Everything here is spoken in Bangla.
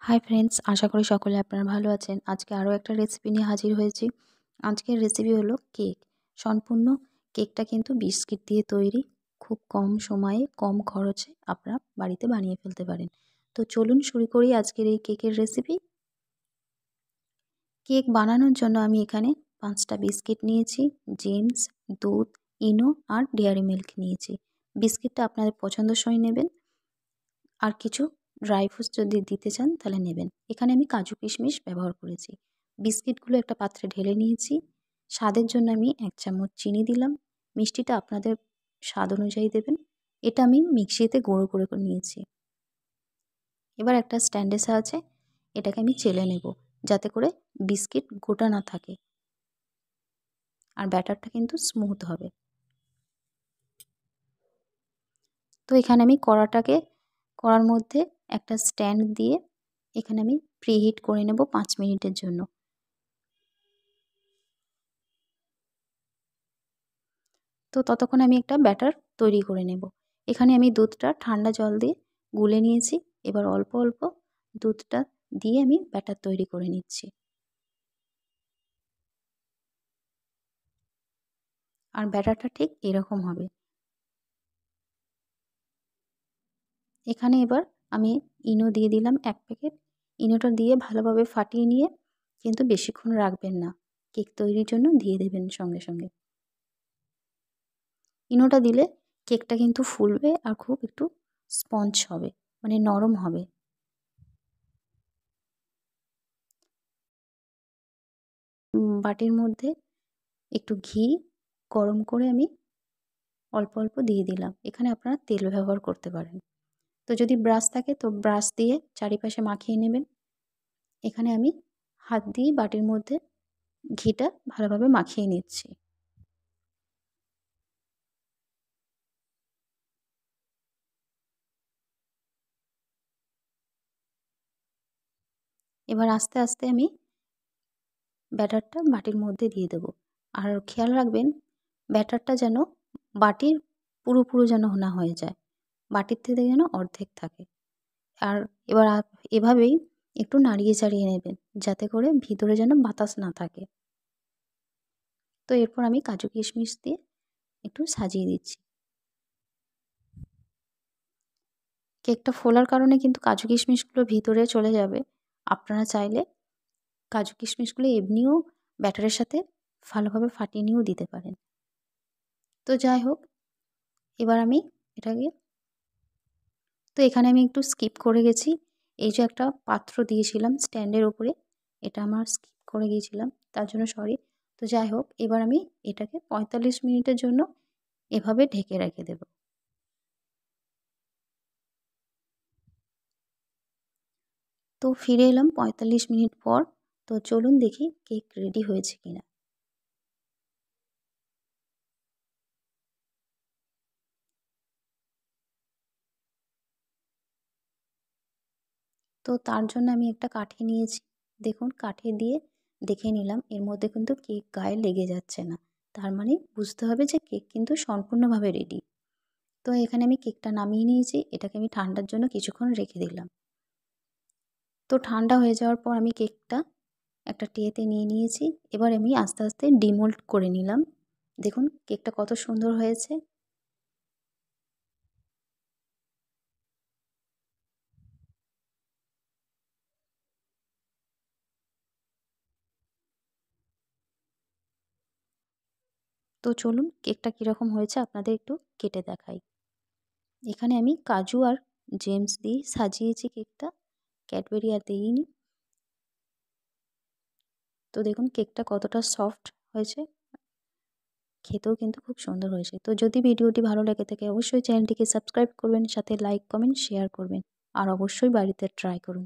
হাই ফ্রেন্ডস, আশা করি সকলে আপনারা ভালো আছেন। আজকে আরও একটা রেসিপি নিয়ে হাজির হয়েছি। আজকের রেসিপি হলো কেক। সম্পূর্ণ কেকটা কিন্তু বিস্কিট দিয়ে তৈরি। খুব কম সময়ে কম খরচে আপনারা বাড়িতে বানিয়ে ফেলতে পারেন। তো চলুন শুরু করি আজকের এই কেকের রেসিপি। কেক বানানোর জন্য আমি এখানে 5টা বিস্কিট নিয়েছি, জেমস, দুধ, ইনো আর ডেয়ারি মিল্ক নিয়েছি। বিস্কিটটা আপনাদের পছন্দসই নেবেন, আর কিছু ড্রাই ফ্রুটস যদি দিতে চান তাহলে নেবেন। এখানে আমি কাজু কিশমিশ ব্যবহার করেছি। বিস্কিটগুলো একটা পাত্রে ঢেলে নিয়েছি। স্বাদের জন্য আমি 1 চামচ চিনি দিলাম। মিষ্টিটা আপনাদের স্বাদ অনুযায়ী দেবেন। এটা আমি মিক্সিতে গুঁড়ো করে নিয়েছি। এবার একটা স্ট্যান্ডের সাহায্যে এটাকে আমি চেলে নেব, যাতে করে বিস্কিট গোটা না থাকে আর ব্যাটারটা কিন্তু স্মুথ হবে। তো এখানে আমি কড়ার মধ্যে একটা স্ট্যান্ড দিয়ে এখানে আমি প্রিহিট করে নেব 5 মিনিটের জন্য। তো ততক্ষণ আমি একটা ব্যাটার তৈরি করে নেব। এখানে আমি দুধটা ঠান্ডা জল দিয়ে গুলে নিয়েছি। এবার অল্প অল্প দুধটা দিয়ে আমি ব্যাটার তৈরি করে নিচ্ছি। আর ব্যাটারটা ঠিক এরকম হবে। এখানে এবার আমি ইনো দিয়ে দিলাম 1 প্যাকেট। ইনোটা দিয়ে ভালোভাবে ফাটিয়ে নিয়ে কিন্তু বেশিক্ষণ রাখবেন না। কেক তৈরির জন্য দিয়ে দেবেন সঙ্গে সঙ্গে। ইনোটা দিলে কেকটা কিন্তু ফুলবে আর খুব একটু স্পঞ্জ হবে, মানে নরম হবে। বাটির মধ্যে একটু ঘি গরম করে আমি অল্প অল্প দিয়ে দিলাম। এখানে আপনারা তেল ব্যবহার করতে পারেন। তো যদি ব্রাশ থাকে তো ব্রাশ দিয়ে চারিপাশে মাখিয়ে নেবেন। এখানে আমি হাত দিয়ে বাটির মধ্যে ঘিটা ভালোভাবে মাখিয়ে নিচ্ছি। এবার আস্তে আস্তে আমি ব্যাটারটা বাটির মধ্যে দিয়ে দেব। আর খেয়াল রাখবেন ব্যাটারটা যেন বাটির পুরো যেন না হয়ে যায়, বাটির থেকে যেন অর্ধেক থাকে। আর এবার এভাবেই একটু নাড়িয়ে চাড়িয়ে নেবেন, যাতে করে ভিতরে যেন বাতাস না থাকে। তো এরপর আমি কাজু কিশমিশ দিয়ে একটু সাজিয়ে দিচ্ছি। কেকটা ফোলার কারণে কিন্তু কাজু কিশমিশগুলো ভিতরে চলে যাবে। আপনারা চাইলে কাজু কিশমিশগুলো এমনিও ব্যাটারের সাথে ভালোভাবে ফাটিয়ে নিয়েও দিতে পারেন। তো যাই হোক, এবার আমি এটাকে এখানে আমি একটু স্কিপ করে গেছি। এই যে একটা পাত্র দিয়েছিলাম স্ট্যান্ডের ওপরে, এটা আমার স্কিপ করে গিয়েছিলাম, তার জন্য সরি। তো যাই হোক, এবার আমি এটাকে 45 মিনিটের জন্য এভাবে ঢেকে রেখে দেব। তো ফিরে এলাম 45 মিনিট পর। তো চলুন দেখি কেক রেডি হয়েছে কিনা। তো তার জন্য আমি একটা কাঠি নিয়েছি। দেখুন কাঠি দিয়ে দেখে নিলাম এর মধ্যে কিন্তু কেক গায়ে লেগে যাচ্ছে না। তার মানে বুঝতে হবে যে কেক কিন্তু সম্পূর্ণভাবে রেডি। তো এখানে আমি কেকটা নামিয়ে নিয়েছি। এটাকে আমি ঠান্ডার জন্য কিছুক্ষণ রেখে দিলাম। তো ঠান্ডা হয়ে যাওয়ার পর আমি কেকটা একটা ট্রেতে নিয়ে নিয়েছি। এবার আমি আস্তে আস্তে ডিমোল্ড করে নিলাম। দেখুন কেকটা কত সুন্দর হয়েছে। তো চলুন কেকটা কীরকম হয়েছে আপনাদের একটু কেটে দেখাই। এখানে আমি কাজু আর জেমস দিয়ে সাজিয়েছি কেকটা, ক্যাডবেরি আর দিইনি। তো দেখুন কেকটা কতটা সফট হয়েছে, খেতেও কিন্তু খুব সুন্দর হয়েছে। তো যদি ভিডিওটি ভালো লেগে থাকে অবশ্যই চ্যানেলটিকে সাবস্ক্রাইব করবেন, সাথে লাইক কমেন্ট শেয়ার করবেন আর অবশ্যই বাড়িতে ট্রাই করুন।